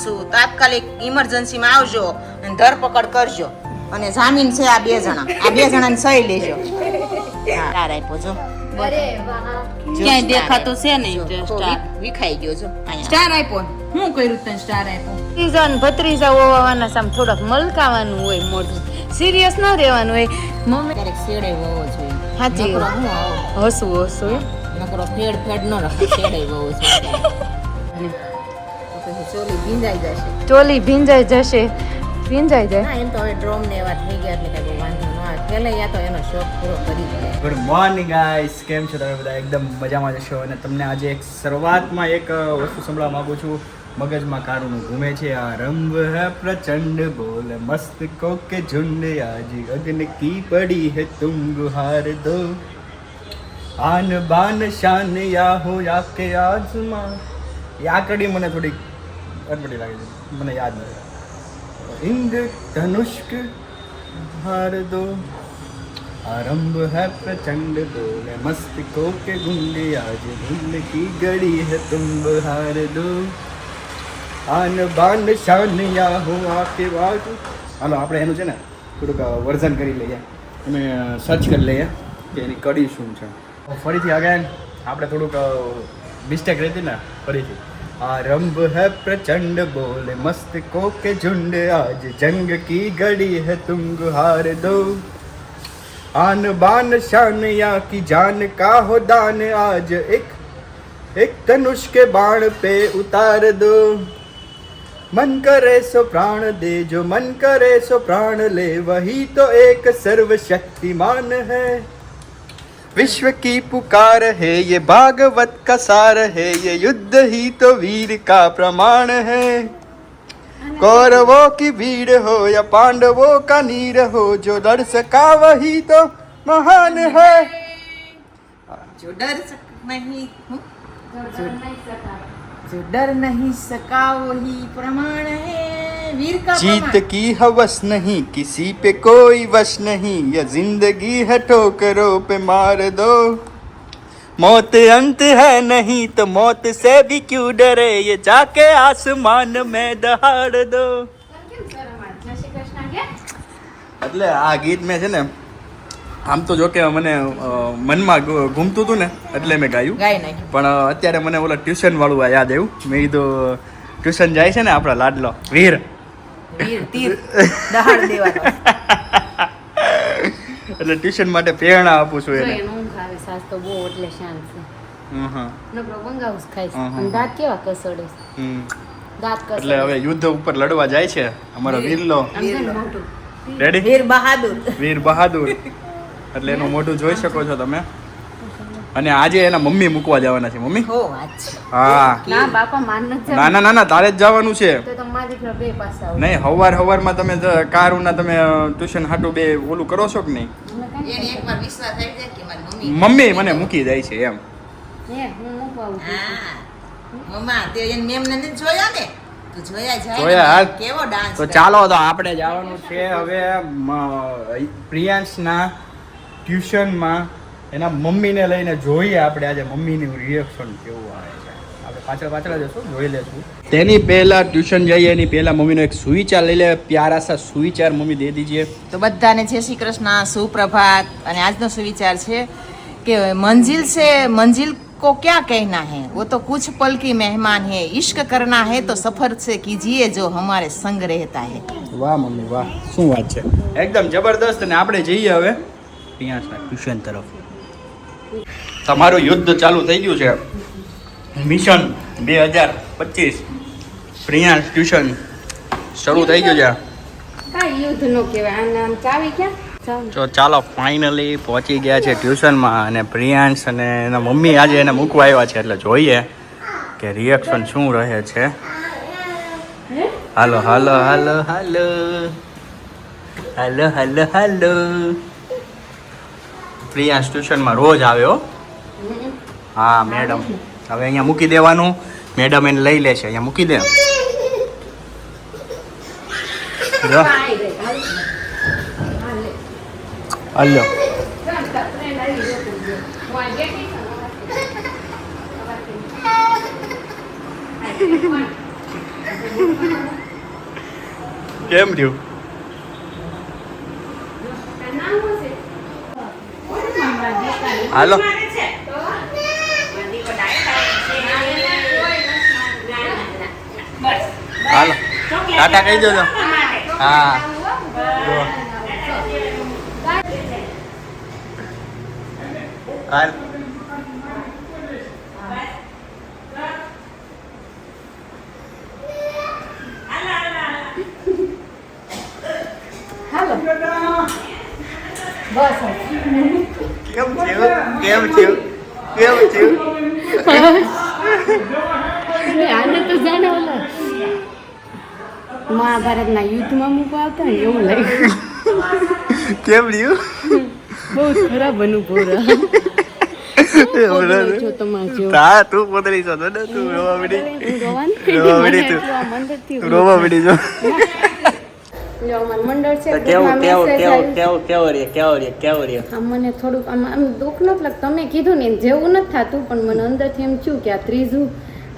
છું, તાત્કાલિક ઇમરજન્સીમાં આવજો અને ધરપકડ કરજો. અને જામીન છે આ 2 જણા, આ 2 જણાની સહી લેજો. હા, સ્ટાર આપ્યો જો. ક્યાંય દેખાતો છે નહીં સ્ટાર. વિખાઈ ગયો જો અહીંયા. સ્ટાર આપ્યો. હું કર્યું તને સ્ટાર આપ્યો? ત્રીજા ને ભત્રીજા હોવાના સામે થોડાક મલકાવાનું હોય મોઢું, સિરિયસ ન રહેવાનું હોય. મમ્મી ક્યારેક શેડે હોવો જોઈએ. સાચી નકરો હું આવો હસવું હસવું નકરો ફેડ ન રાખે, શેડે હોવો જોઈએ. તો પછી ચોલી ભીંજાઈ જશે. ચોલી ભીંજાઈ જશે, ભીંજાઈ જાય. હા, એમ તો હવે ડ્રોમ ને એવા થઈ ગયા એટલે કઈ વાંધો ન આવે. પેલે યા તો એનો શોખ પૂરો કરી દે. ગુડ મોર્નિંગ ગાઈસ, કેમ છો તમે બધા? એકદમ મજામાં જશો. અને તમને આજે એક શરૂઆતમાં એક વસ્તુ સંભળાવવા માંગુ છું. મગજમાં કારુનું ઘૂમે છે. આ રંગ હે પ્રચંડ બોલે મસ્તકો કે ઝુંડ, આજ અગ્ન કી પડી હે તુમ ગુહાર દો, આન બાન શાન યા હો યા કે આજમાં. યા કડી મને થોડીક અટપટી લાગે છે, મને યાદ નથી. इंद्र धनुष्क हार दो, आरंभ है प्रचंड बोले मस्तको के गुंडे, आज धुंध की घड़ी है तुम बहार दो, आन बान शान या हो आके बात. હાલો આપણે એનું છે ને થોડુંક વર્ઝન કરી લઈએ, અમે સર્ચ કરી લઈએ કે એની કડી શું છે. ફરીથી આગળ આપણે થોડુંક મિસ્ટેક રહેતી ને, ફરીથી आरंभ है प्रचंड बोले मस्तको के झुंड, आज जंग की घड़ी है तुम गुहार दो, आन बान शान या की जान का हो दान, आज एक धनुष के बाण पे उतार दो, मन करे सो प्राण दे, जो मन करे सो प्राण ले, वही तो एक सर्वशक्तिमान है. विश्व की पुकार है ये भागवत का सार है, ये युद्ध ही तो वीर का प्रमाण है. कौरवों की भीड़ हो या पांडवों का नीर हो, जो लड़ सका वही तो महान है. जो डर नहीं जो डर नहीं सका वही प्रमाण है, वीर का जीत की हवस नहीं किसी पे कोई वश नहीं, ये जिंदगी है ठोकरों पे मार दो, मौत अंत है नहीं तो मौत से भी क्यों डरे, ये जाके आसमान में दहाड़ दो. એટલે આ ગીત મેં છે ને આમ તો જો કે મને મનમાં ઘૂમતું હતું ને એટલે મેં ગાયું, ગાઈ નાખ્યું. પણ અત્યારે મને ઓલા ટ્યુશન વાળું આ યાદ આવ્યું. મેં કીધું ટ્યુશન જાય છે ને આપણા લાડલો વીર, વીર તીર દહાડ દેવાનો. એટલે ટ્યુશન માટે પ્રેરણા આપું છું એને. ઊંઘ આવે, સાસ તો બહુ એટલે શાંત છે. હં. નકરો બંગાઉસ ખાય છે. હં. અને દાંત કેવા કસોડે છે. હમ. દાંત કસોડે. એટલે હવે યુદ્ધ ઉપર લડવા જાય છે અમારો વીરલો. આમ છે ને મોટું. રેડી? વીર બહાદુર. વીર બહાદુર. એટલે એનું મોઢું જોઈ શકો છો તમે. અને આજે એના મમ્મી મૂકવા જવાના છે. મમ્મી? હો અચ્છા. હા. ના બાપા માન નથી ના ના ના ના, તારે જ જવાનું છે. તો તમારા દીકરા બે પાસા આવો. નહીં, હવારમાં તમે કારુના તમે ટ્યુશન હાટું બે ઓલું કરો છો કે નહીં? એને એકવાર વિશ્વાસ આવી જાય કે મારી મમ્મી મને મૂકી જાય છે એમ. હે હું મૂકવા આવું છું. હા મમ્મા તે એને મેમને નથી જોયા ને, તો જોયા જાય જોયા, હાલ. ને, કેવો ડાન્સ તો ચાલો, તો આપણે જવાનું છે હવે પ્રિયાંશના ટ્યુશનમાં એના મમ્મીને લઈને જોઈએ આપણે આજે મમ્મીનું રિએક્શન કેવું આવે છે. આપણે પાછળ જશું, જોઈ લેશું. તેની પહેલા ટ્યુશન જઈએ એની પહેલા મમ્મીનો એક સુવિચાર લઈ લે. પ્યારા સા સુવિચાર મમ્મી દે દીજીએ. તો બધાને જય શ્રી કૃષ્ણ, સુપ્રભાત. અને આજનો સુવિચાર છે કે મંजिल से मंजिल को क्या कहना है, वो तो कुछ पल की मेहमान है, इश्क करना है तो सफर से कीजिए जो हमारे संग रहता है. વાહ મમ્મી વાહ, શું વાત છે, એકદમ જબરદસ્ત. અને આપણે જઈએ હવે પ્રિયાંશના ટ્યુશન તરફ. તમારું યુદ્ધ ચાલુ થઈ ગયું છે. મિશન 2025 પ્રિયાંશ ટ્યુશન શરૂ થઈ ગયું છે. કાંઈ યુદ્ધ નો કહેવાય. આને આમ ચાવી ક્યાં? તો ચાલો ફાઇનલી પહોંચી ગયા છે ટ્યુશનમાં. અને પ્રિયાંશ અને એના મમ્મી આજે એને મૂકવા આવ્યા છે, એટલે જોઈએ કે રિએક્શન શું રહે છે. હાલો હાલો હાલો હાલો હાલો હાલો હાલો. પ્રિયાંશ ટ્યુશનમાં રોજ આવ્યો. હા મેડમ, હવે અહીંયા મૂકી દેવાનું. મેડમ એને લઈ લેશે, અહીંયા મૂકી દે. જો હાલો. કેમ થયું? હાલો હાલો ટાટા કહી દો. હા હાલ કેમ થયું? આને તો જાણે ઓલા મહાભારતના યુદ્ધમાં મૂકવા આવતા ને એવું લાગ્યું. કેમ થયું? બહુ ખરાબ અનુભવ છો તમારે જેવો. તા તું પોતરી છો ને તું રોવા મળી તું રોવા મળી જો. જો અમારું મંડળ છે કેવો રે આમ મને થોડુંક આમ દુઃખ નથી લાગતું. તમે કીધું ને જેવું નથી થતું, પણ મને અંદરથી એમ થયું કે આ ત્રીજું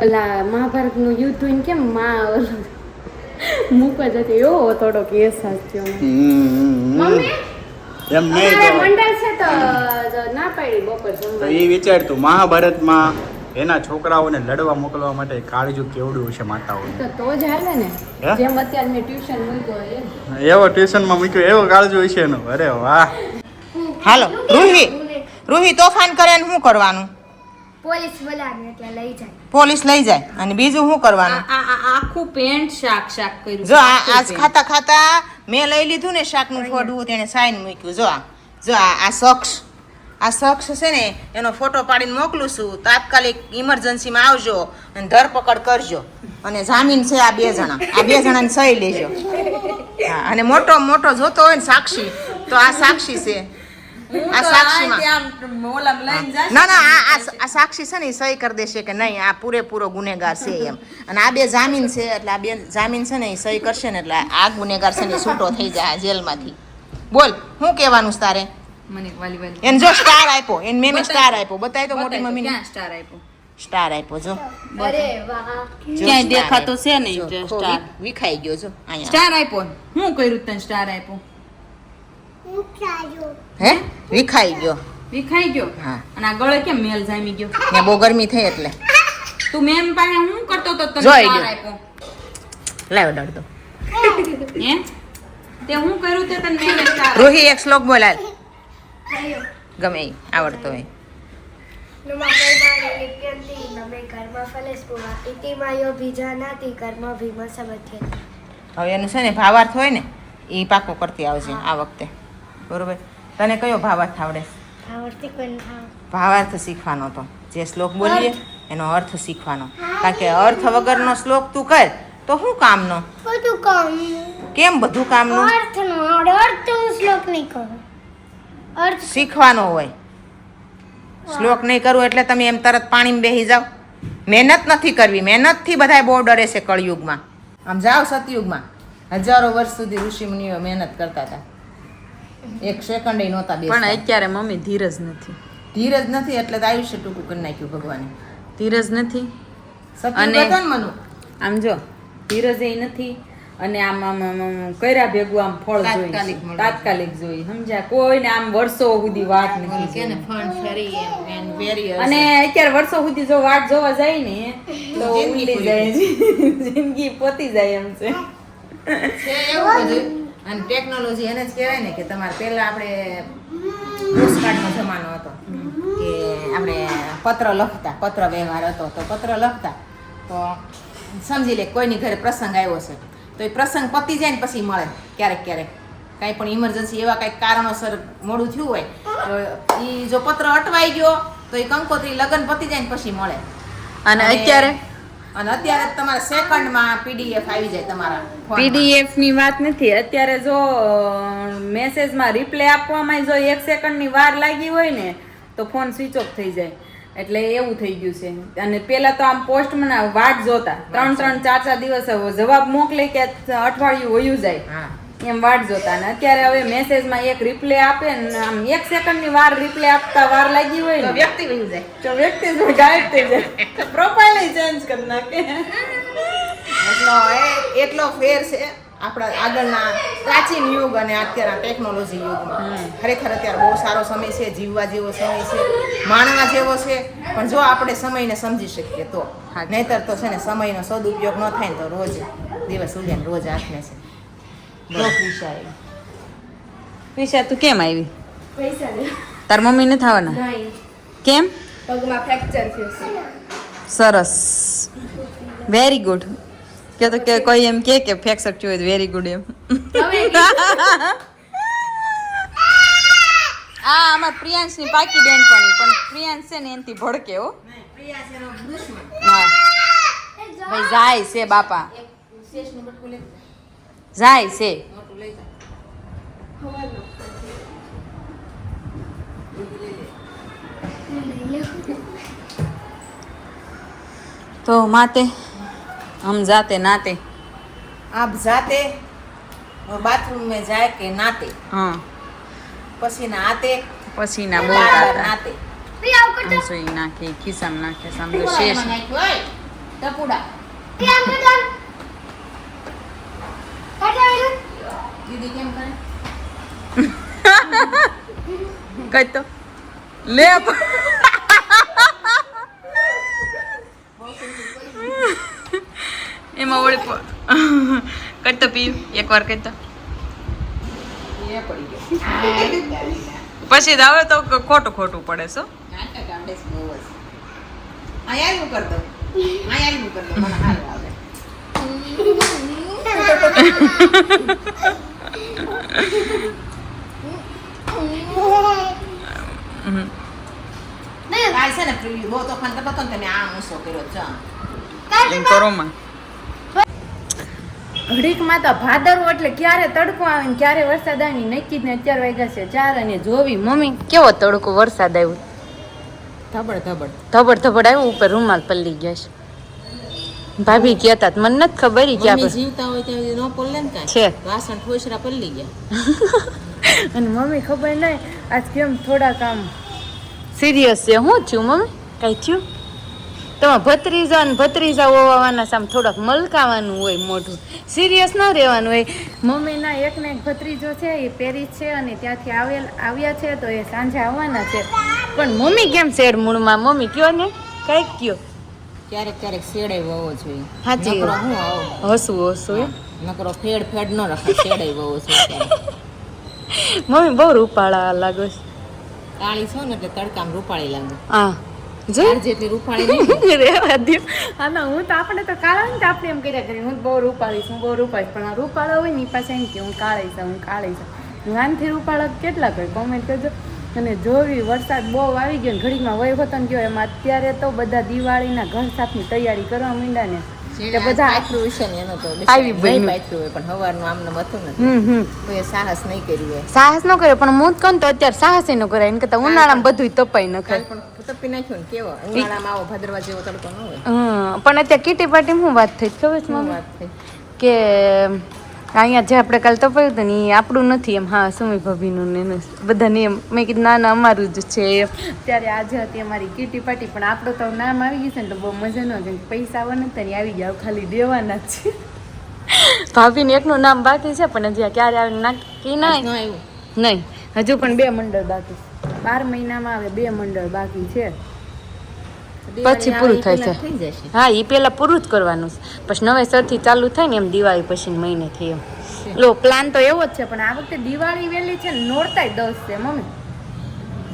ઓલા મહાભારતનું યુદ્ધ હોય ને કેમ મૂકવા જતી એવો થોડોક અહેસાસ થયો મને. મમ્મી એમ નહીં તો મંડળ છે તો ના પાડી બપોર તો જમવા. એ વિચાર તું મહાભારતમાં એના છોકરાઓને લડવા મોકલવા માટે કાળજુ કેવડું હશે માતાઓ. તો જ હાલે ને, હે? જેમ અત્યારે મેં ટ્યુશન મૂક્યો એમ. એવો ટ્યુશનમાં મૂક્યો એવો કાળજુ હશે એનો. અરે વાહ. હાલો રૂહી તોફાન કરે ને શું કરવાનું? પોલીસ બોલાવે એટલે લઈ જાય. પોલીસ લઈ જાય અને બીજું શું કરવાનું? આખું પેન્ટ શાક કર્યું. જો આજ ખાતા ખાતા મેં લઈ લીધું ને શાકનું ફોડવું તેને સાઈન મૂક્યું. જો આ શખ્સ છે ને એનો ફોટો પાડીને મોકલું છું. તાત્કાલિક ઇમરજન્સીમાં આવજો અને ધરપકડ કરજો. અને જામીન છે આ બે જણાની સહી લેજો. હા, અને મોટો જોતો હોય ને સાક્ષી, તો આ સાક્ષી છે. આ સાક્ષીમાં ના આ સાક્ષી છે ને ઈ સહી કરી દેશે કે નહીં આ પૂરેપૂરો ગુનેગાર છે એમ. અને આ બે જામીન છે એટલે આ બે જામીન છે ને એ સહી કરશે ને એટલે આ ગુનેગાર છે ને ઈ છૂટો થઈ જાય જેલમાંથી. બોલ શું કહેવાનું છે તારે? મને વાલી એને જો સ્ટાર આપ્યો, એને મેમે સ્ટાર આપ્યો. બતાય તો મોટી મમ્મીને. ક્યાં સ્ટાર આપ્યો? સ્ટાર આપ્યો જો. અરે વાહ. જો ક્યાંય star દેખાતો આપ્યો. છે નહીં જો, જે ખો સ્ટાર. વિખાઈ ગયો જો અહીંયા. સ્ટાર આપ્યો હું કર્યું તને સ્ટાર આપ્યો? હે વિખાઈ ગયો. વિખાઈ ગયો. હા. અને આ ગળે કેમ મેલ જામી ગયો? ત્યાં બહુ ગરમી થઈ એટલે તું મેમ પાસે હું કરતો તો તને જોઈ સ્ટાર ગયો. આપ્યો? લાવ ડર દો. હે તે હું કર્યું તે તને મેમે સ્ટાર રોહી એક શ્લોક બોલાય ગમે ઈ આવડતો હોય. નુમા કર્માણિ લિપ્યન્તિ નમે કર્મ ફલેસ્પુરા ઇતિ માયો બીજાનાતિ કર્મ ભીમ સમથ્યતે. હવે એનું છે ને ભાવાર્થ હોય ને એ પાકો કરતી આવજે આ વખતે, બરોબર? તને કયો ભાવાર્થ આવડે? આવડતી કોઈ ના. ભાવાર્થ શીખવાનો તો જે શ્લોક બોલીએ એનો અર્થ શીખવાનો. કારણ કે અર્થ વગરનો શ્લોક તું કર તો શું કામનો? બધું કામ કેમ બધું કામનું? અર્થનો આવડે. અર્થ હું શ્લોક નહીં કરું. અર્થ શીખવાનો હોય. શ્લોક નહીં કરવું એટલે તમે એમ તરત પાણીમાં બેસી જાઓ. મહેનત નથી કરવી. મહેનતથી બધાય બહુ ડરે છે કળયુગમાં. આમ જાઓ સતયુગમાં હજારો વર્ષ સુધી ઋષિ મુનિઓ મહેનત કરતા હતા, એક સેકન્ડ નહોતા પણ બેસતા. અત્યારે મમ્મી ધીરજ નથી. ધીરજ નથી એટલે તો આયુષ્ય ટૂંકું કરી નાખ્યું ભગવાને. ધીરજ નથી સતયુગ અને- હતો ને મનુ. આમ જો ધીરજ એ નથી અને આમ કર્યા ભેગું આમ ફળ તાત્કાલિક જોઈ મળે. તાત્કાલિક જોઈ સમજ્યા. કોઈને આમ વર્ષો સુધી વાટ નથી જોઈ. અને અત્યારે વર્ષો સુધી જો વાટ જોવા જાય ને તો જિંદગી ઉલી પૂરી જાય જિંદગી પોતી જાય એમ છે. છે એવું બધું. અને ટેકનોલોજી એને જ કહેવાય ને કે તમારે પહેલા આપણે પોસ્ટકાર્ડનો જમાનો હતો કે આપણે પત્ર વ્યવહાર હતો. તો પત્ર લખતા તો સમજી લે કોઈની ઘરે પ્રસંગ આવ્યો છે તો એ પ્રસંગ પતી જાય ને પછી મળે. ક્યારેક કાંઈ પણ ઇમરજન્સી એવા કાંઈક કારણોસર મોડું થયું હોય તો એ જો પત્ર અટવાઈ ગયો તો એ કંકોત્રી લગ્ન પતી જાય ને પછી મળે. અને અત્યારે અત્યારે તમારે સેકન્ડમાં PDF આવી જાય તમારા ફોનમાં. PDF ની વાત નથી. અત્યારે જો મેસેજમાં રિપ્લાય આપવામાં જો 1 સેકન્ડની વાર લાગી હોય ને તો ફોન સ્વિચ ઓફ થઈ જાય. એટલે એવું થઈ ગયું છે. અને પેલા તો આમ પોસ્ટમાં વાટ જોતા 3-4 દિવસ જવાબ મોકલે કે અઠવાડિયું વયું જાય હા. એમ વાટ જોતા. અને અત્યારે હવે મેસેજમાં એક રિપ્લાય આપે ને આમ 1 સેકન્ડની વાર રિપ્લાય આપતા વાર લાગી હોય તો ને વ્યક્તિ વહી જાય. તો વ્યક્તિ ગાયબ થઈ જાય. પ્રોફાઇલ ચેન્જ કરી નાખે. એટલો ફેર છે આપણા આગળના પ્રાચીન યુગ અને અત્યારના ટેકનોલોજી યુગમાં. ખરેખર અત્યારે બહુ સારો સમય છે, જીવવા જેવો સમય છે, માણવા જેવો છે. પણ જો આપણે સમયને સમજી શકીએ તો, નહીતર તો છે ને સમયનો સદુપયોગ ન થાય ને તો રોજ દિવસ ઉગે ને રોજ આઠને છે. પૈસા તું કેમ આવી? પૈસા લે તાર મમ્મી નથી આવવાના? નહીં, કેમ? પગમાં ફ્રેક્ચર થયું છે. સરસ, વેરી ગુડ. કે તો કે કોઈ એમ કે ફ્રેક્ચર થયું હોય વેરી ગુડ એમ. તમે આ અમાર પ્રિયાંશની પાકી બેનપણી, પણ પ્રિયાંશ છે ને એનથી ભડકે હો. હા ભાઈ જાય છે બાપા, જાય છે. તો माते हम जाते नाते. आप जाते बाथरूम में जाए के नाते, हाँ पसीना आते पसीना बार बहुत बार आता. नाते. રસોઈ નાખે, ખિસ્સામાં નાખે, સાંભળો શેષ. ટપુડા દીદી કેમ કરે? કઈ તો લે એમાં વળી કઈ તો પીયું એકવાર કઈ તો એ પડી ગયો. પછી તો હવે તો ખોટું ખોટું પડે છો. નાટક આવડે છે બહુ જ. આયાલું કર દો, આયાલું કર દો, મને હારું આવડે. કાલ છે ને પ્રિવ્યુ બહુ તોફાન કરતો હતો ને તમે આ મૂસો કર્યો છો. એમ કરો માં ઘડીકમાં તો ભાદરવો એટલે ક્યારે તડકો આવે ને ક્યારે વરસાદ આવે ને નક્કી જ ને. 4 વાગ્યા છે 4 અને જોવી મમ્મી કેવો તડકો વરસાદ આવ્યો, ધબડ ધબડ. ધબડ ધબડ આવ્યું, ઉપર રૂમાલ પલ્લી ગયા છે. ભાભી કહેતા હતા, મને નથી ખબર ઈ કે મમ્મી આપણે જીવતા હોય ત્યાં ન પોલે ને કાંઈ. છે. વાસણ ઠોસરા પલ્લી ગયા. અને મમ્મી ખબર નહીં આજ કેમ થોડાક આમ સિરિયસ છે. શું થયું મમ્મી? કઈ થયું? તમારે ભત્રીજા ને ભત્રીજા હોવાના સામે થોડાક મલકાવાનું હોય મોઢું, સિરિયસ ન રહેવાનું હોય. મમ્મીના એકને એક ભત્રીજો છે એ પેરિસ છે અને ત્યાંથી આવ્યા છે તો એ સાંજે આવવાના છે. પણ મમ્મી કેમ શેડ મૂળમાં? મમ્મી કયો ને કઈક કયો. ક્યારેક ક્યારેક શેડાઈ વવો જોઈએ. સાચી નકરો વાત. હું આવો હસવું હસવું એમ. નકરો ફેડ ફેડ ન રખાય, શેડાઈ વવો જોઈએ. મમ્મી બહુ રૂપાળા લાગો છે. કાળી છો ને એટલે તડકામાં રૂપાળી લાગે. હા જો તાર જેટલી રૂપાળી નહીં. રેવા દો. હા ના હું તો આપણે તો કાળા હોય ને તો આપણે એમ કર્યા કરીએ હું તો બહુ રૂપાળી છું, બહુ રૂપાળી. પણ આ રૂપાળો હોય ને એ પાછા એમ કે હું કાળી છું, હું કાળી છું. નાનથી રૂપાળા કેટલા કોઈ કોમેન્ટ કરજો. અને જોવી વરસાદ બહુ આવી ગયો ને ઘડીમાં વય વતન ગયો એમાં અત્યારે તો બધા દિવાળીના ઘર સાફની તૈયારી કરવા માંડ્યા ને એટલે બધા પાથરું હશે ને એનો તો આવી બન્યું. નહીં પાથરું હોય પણ સવારનું આમને મથું નથી. કોઈ સાહસ નહીં કર્યું હોય. સાહસ ન કરે પણ હું જ કહું તો અત્યારે સાહસ ન કરાય એને કરતા ઉનાળામાં બધું તપાઈ ન કાલ ખાય. પણ તપી નાખ્યું ને કેવો ઉનાળામાં આવો ભાદરવા જેવો તડકો ન હોય. પણ અત્યારે કીટી પાર્ટી શું વાત થઈ ખબર છે શું મમ્મી? વાત થઈ? કે અહીંયા જે આપણે કાલ તપાયું હતું ને એ આપણું નથી એમ. હા સુમી ભાભીનું ને એનું બધા નિયમ. મેં કીધું ના ના અમારું જ છે એમ. ત્યારે આજે હતી અમારી કીટી પાર્ટી પણ આપણો તો નામ આવી ગયું છે ને તો બહુ મજા ન આવે. પૈસા આવવાના હતા ને આવી ગયા ખાલી દેવાના જ છે. ભાભીને એકનું નામ બાકી છે પણ હજી ક્યારે આવે નક્કી ન નહીં. આવ્યું. નહીં હજુ પણ 2 મંડળ બાકી 12 મહિનામાં આવે 2 મંડળ બાકી છે. પછી પૂરું થાય છે. થઈ જશે. હા એ પેલા પૂરું જ કરવાનું છે. પછી નવેસરથી ચાલુ થાય ને એમ દિવાળી પછી મહિને થઈ એમ. લો પ્લાન તો એવો જ છે પણ આ વખતે દિવાળી વહેલી છે ને નોરતાય 10 છે મમ્મી.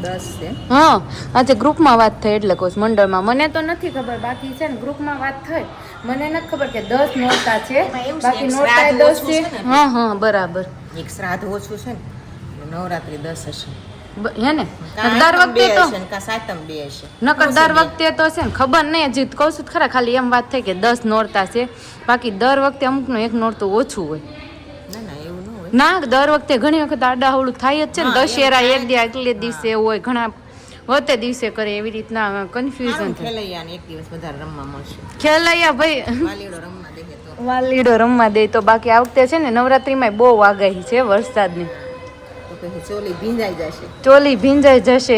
10 છે. હા આજે ગ્રુપમાં વાત થઈ એટલે કહું છું, મંડળમાં. મને તો નથી ખબર બાકી છે ને ગ્રુપમાં વાત થઈ મને નથી ખબર કે 10 નોરતા છે એમાં એવું છે, બાકી એક નોરતા શ્રાદ્ધ 10 ઓછું છે. છે ને. હા હા બરાબર. એક શ્રાદ્ધ ઓછું છે ને નવરાત્રી 10 હશે. હે ને કાં દર આઠમ બે વખતે તો હશે ને કાં સાતમ 2 હશે. નકર દર વખતે તો છે ને ખબર નહીં હજી કહું છું ખરા ખાલી એમ વાત થઈ કે 10 નોરતા છે બાકી દર વખતે અમુકનું એક નોરતું ઓછું હોય. ના ના એવું ન હોય. ના દર વખતે ઘણી વખત આડાહવળું થાય જ છે ને. હા, દશેરા એમ એક દી આગલે દિવસે હોય, ઘણા વતે દિવસે કરે એવી રીતના કન્ફ્યુઝન સારું થાય. ખેલૈયાને એક દિવસ વધારે રમવા મળશે. ખેલાયા ભાઈ વાલીડો રમવા દેખે તો વાલીડો રમવા દે તો. બાકી આ વખતે છે ને નવરાત્રીમાં બહુ આગાહી છે વરસાદની. તો પછી ચોલી ભીંજાઈ જશે. ચોલી ભીંજાઈ જશે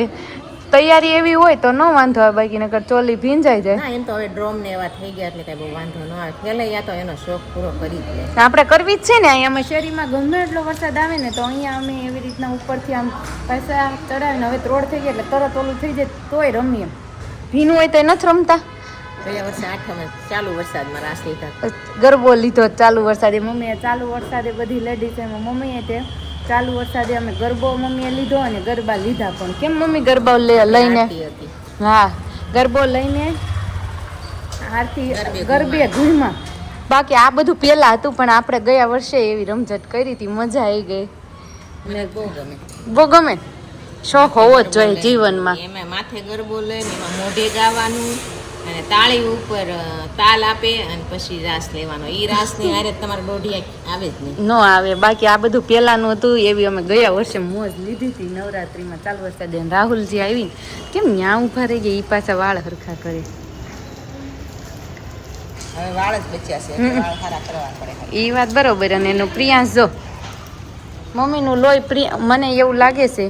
તૈયારી એવી હોય તો ન વાંધો આવે, બાકી નકર ચોલી ભીંજાઈ જાય. ના એમ તો હવે ડ્રોમ ને એવા થઈ ગયા એટલે કઈ બહુ વાંધો ન આવે. ખેલૈયા તો એનો શોખ પૂરો કરી જ લે. આપણે કરવી જ છે ને. અહીંયા અમે શેરીમાં ગમે એટલો વરસાદ આવે ને તો અહીંયા અમે એવી રીતના ઉપરથી આમ પૈસા ચડાવીને હવે રોડ થઈ ગયા એટલે તરત ઓલું થઈ જાય તોય રમીએ. એમ ભીનું હોય તો નથી રમતા. ગયા વર્ષે આઠમે ચાલુ વરસાદમાં રાસ લીધા. ગરબો લીધો ચાલુ વરસાદે. મમ્મીએ ચાલુ વરસાદે બધી લેડીઝ એમાં મમ્મીએ તે ચાલુ વરસાદે અમે ગરબો મમ્મીએ લીધો અને ગરબા લીધા. પણ કેમ મમ્મી ગરબા લઈને હતી હા ગરબો લઈને આરતી ગરબે ઘરમાં. બાકી આ બધું પેલા હતું પણ આપણે ગયા વર્ષે એવી રમઝટ કરી હતી, મજા આવી ગઈ. મને બહુ ગમે. બહુ ગમે. શોખ હોવો જ જોઈએ જીવનમાં. એમાં માથે ગરબો લઈને એમાં મોઢે ગાવાનું અને તાળી ઉપર તાલ આપે અને પછી રાસ લેવાનો. ઈ રાસ ની હારે તમારે દોઢિયા આવે જ નહીં. ન આવે. બાકી આ બધું પેલાનું હતું એવી અમે ગયા વર્ષે મોજ લીધી હતી નવરાત્રીમાં ચાલુ વરસાદે. રાહુલજી આવીને કેમ ન્યા ઉભા રહી ગયા, ઈ પાછા વાળ હરખા કરે. હવે વાળ જ બચ્યા છે એટલે વાળ સારા કરવા પડે. એ વાત બરોબર. અને એનું પ્રિયાંશ જો મમ્મીનું લોહી મને એવું લાગે છે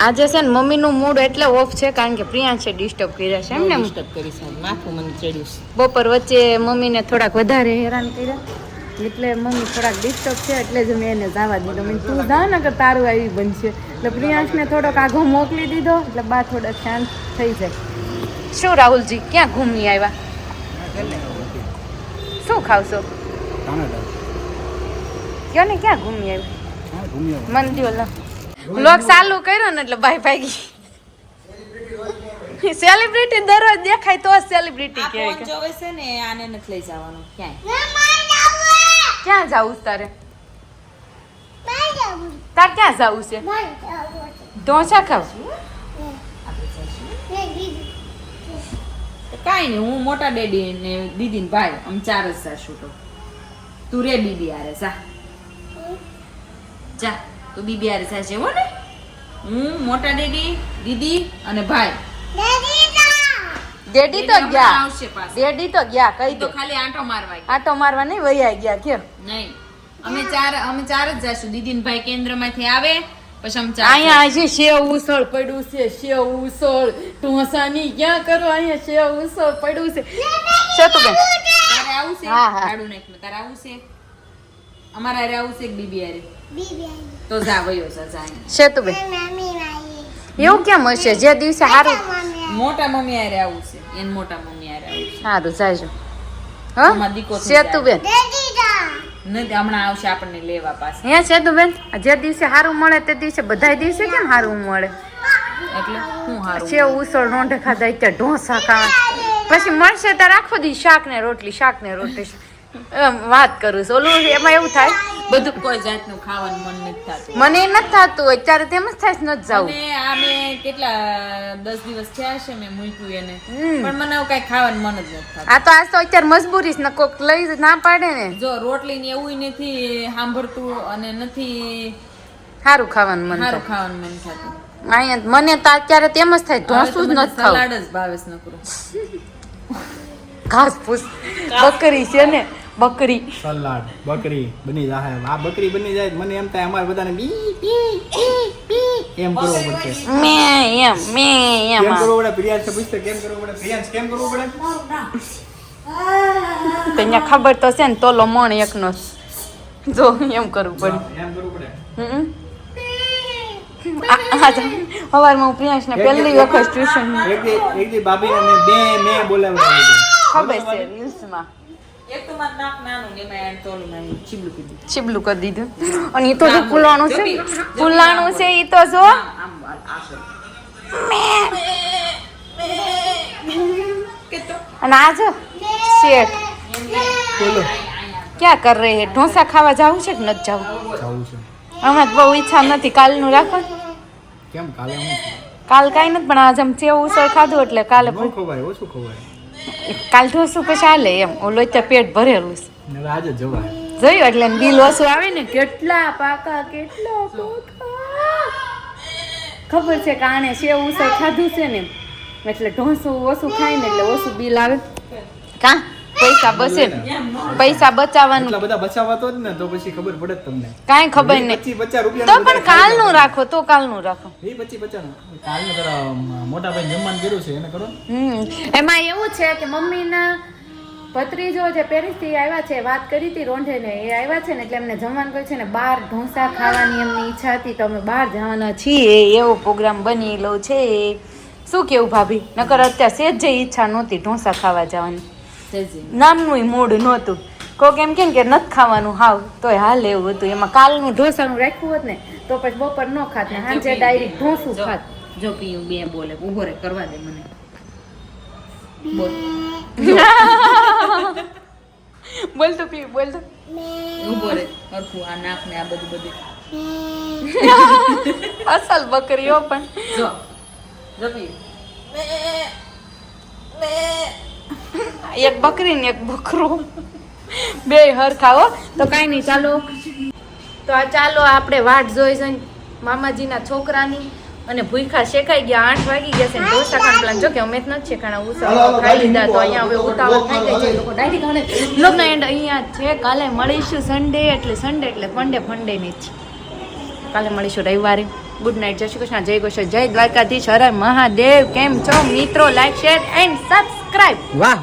આજે છે ને મમ્મીનું મૂડ એટલે ઓફ છે કારણ કે પ્રિયાંશે ડિસ્ટર્બ કર્યા છે. એમને ડિસ્ટર્બ કરી છે. માથું મને ચડ્યું છે. બપોર વચ્ચે મમ્મીને થોડાક વધારે હેરાન કર્યા એટલે મમ્મી થોડાક ડિસ્ટર્બ છે એટલે જ મેં એને જવા દીધો. મેં તું જા ને કે તારું આવી બનશે એટલે પ્રિયાંશને થોડોક આઘો મોકલી દીધો એટલે બા થોડા શાંત થઈ જાય. શું રાહુલજી ક્યાં ઘૂમી આવ્યા? શું ખાવશો? કયો ને ક્યાં ઘૂમી આવ્યા? મન દ્યો લો. વ્લોગ ચાલુ કર્યો ને એટલે ભાઈ ભાગી. સેલિબ્રિટી દરરોજ દેખાય તો સેલિબ્રિટી આ કહેવાય. ફોન જોવે છે ને આને નથી લઈ જવાનું ક્યાંય. ક્યાં જાવું છે તારે? તાર ક્યાં જાવું છે? ઢોસા ખાવ? કાંઈ નહીં, હું મોટા ડેડી ને દીદી ને ભાઈ આમ 4 જ જાશું. તો તું રે બીબી આરે જા જા તું બીબી આરે જા જેવો ને. હું મોટા ડેડી દીદી અને ભાઈ. ડેડી તો હમણાં ગયા. આવશે પાછા. ડેડી તો ગયા કહી તો દો. ખાલી આંટો મારવા ગયા. આટો મારવા નહીં વૈયા ગયા કે નહીં અમે ચાર જ જાશું. દીદી ને ભાઈ કેન્દ્રમાંથી આવે પછી અમે 4 અહીંયા આજે સેવ ઉસળ પડ્યું છે. સેવ ઉસળ ઢોસાની ક્યાં કરો? અહીંયા સેવ ઉસળ પડ્યું છે. સેતુબેન તારે આવું છે? હા, હા. કાઢું નાખ. તારે આવું છે? અમારા હારે આવું છે કે બીબી હારે? તો જા વયો જા. સેતુબેન એવું કેમ હશે? જે દિવસે સારું મોટા મમ્મી હારે આવું છે. એને મોટા મમ્મી હારે આવું છે. સારું જાયજો. હા અમાર દીકો થઈ સેતુબેન નથી હમણાં આવશે આપણને લેવા પાસે. હે સેતુબેન જે દિવસે સારું મળે તે દિવસે બધા દિવસે કેમ સારું મળે? એટલે હું હારું સેવ ઉસળ રોંઢે ખાધા ત્યાં ઢોસા ખાવા પછી મળશે ત્યારે આખો દી શાક ને રોટલી. એમ વાત કરું છું. ઓલું એમાં એવું થાય બધું કોઈ જાતનું ખાવાનું મન નથી થતું. મને એ નથી થતું અત્યારે તેમ જ થાય છે નથી જવું. અને આ મેં કેટલા 10 દિવસ થયા છે મેં મૂક્યું એને પણ મને એવું કઈ ખાવાનું મન જ નથી થતું. આ તો આજ તો અત્યારે મજબૂરી છે ને કોક લઈ ના પાડે ને. જો રોટલી ને એવું નથી સાંભળતું અને નથી સારું ખાવાનું મન સારું થાય. ખાવાનું મન થતું. અહીંયા મને તો અત્યારે તેમ જ થાય ઢોસું જ નથી ખાવું. સલાડ જ ભાવે છે નકરું. ઘાસ ફૂસ બકરી છે ને બકરી સલાડ બકરી બની જાય. આ બકરી બની જાય મને એમ થાય અમારે બધાને બી પી પી પી એમ કરવું પડશે. મેં કેમ કરવું પડે? પ્રિયાંશ પૂછતો કેમ કરવું પડે? પ્રિયાંશ કેમ કરવું પડે? તો અહીંયા ખબર તો છે ને તોલો મણ એકનો જો એમ કરવું પડે. એમ કરવું પડે. સવારમાં હું પ્રિયાંશને પહેલી વખત ટ્યુશન એક દી ભાભીને મેં બોલાવ્યો ખબર છે રીલ્સમાં એક તો મારું નાક નાનું ને એમાં એને તોલું નાનું ચીબલું કીધું. ચીબલું કરી દીધું. અને એ તો જો ફૂલાણું છે એ તો જો આમ આ અને આ જો શેઠ બોલો ક્યાં કર રહે હે? ઢોસા ખાવા જવું છે કે નથી જવું? જવું છે. હમણાં બહુ ઈચ્છા નથી. કાલનું રાખો. કેમ કાલે હું કાલ કાંઈ નથી પણ આજે આમ સેવ ઉસળ ખાધું એટલે કાલે ન ખવાય ઓછું ખવાય. કાલ ઢોસું પછી હાલે એમ. ઓલો અત્યારે પેટ ભરેલું છે ને હવે આજે જવાય. જોયું એટલે બિલ ઓછું આવે ને. કેટલા પાકા કેટલા પાકા ખબર છે કે આણે સેવ ઉસળ ખાધું છે ને એટલે ઢોસું ઓછું ખાય ને એટલે ઓછું બિલ આવે. કા પૈસા બસે પૈસા બચાવવાનું એટલા બધા બચાવવા જ ને તો પછી ખબર પડે જ તમને. કાંઈ ખબર નહીં 25-50 તો રૂપિયા પણ કાલનું રાખો તો કાલનું રાખો 25-50 કાલનું તારા મોટા ભાઈ જમવાનું કર્યું છે એને કરો. એમાં એવું છે કે મમ્મીના ભત્રીજો જે પેરિસથી આવ્યા છે, વાત કરી હતી રોંઢે ને, એ આવ્યા છે ને એટલે એમને જમવાનું કહ્યું છે ને, બહાર ઢોસા ખાવાની એમની ઈચ્છા હતી તો અમે બહાર જવાના છીએ, એવો પ્રોગ્રામ બની લો છે. શું કેવું ભાભી? નકર અત્યારે સેજ જે ઈચ્છા નહોતી ઢોસા ખાવા જવાની, નામનું મૂડ નહોતું. કોક એમ કેમ કે નથી ખાવાનું હાવ તોય હાલ એવું હતું. એમાં કાલનું ઢોસાનું રાખ્યું હોત ને તો પછી બપોર ન ખાત ને સાંજે ડાયરેક્ટ ઢોસું ખાત. જો પીયું બે બોલે ઉભો રે કરવા દે મને બોલ બોલ તો પી બોલ તો. ઉભો રે હરખું આ નાક ને આ બધું અસલ બકરીઓ પણ જો જો પીયું એક બકરી ને એક બકરું બે હરખા હો. તો કાંઈ નહીં, ચાલો તો આ ચાલો આપણે વાટ જોઈ જોઈને મામાજીના છોકરાની અને ભૂખા શેકાઈ ગયા. 8 વાગી ગયા છે ને ઢોસા ખાન પ્લાન જો કે અમે જ નથી શેકાણા ઉસળ ખાઈ લીધા તો અહીંયા હવે ઉતાવળ થઈ ગઈ છે. લોકો ડાયરેક્ટ લોક એન્ડ અહીંયા છે. કાલે મળીશું સન્ડે એટલે ફંડે ની જ કાલે મળીશું રવિવારે. ગુડ નાઇટ, જય શ્રી કૃષ્ણ, જય કૃષ્ણ, જય દ્વારકાધીશ, હર મહાદેવ. કેમ છો મિત્રો? Like share and subscribe. વાહ.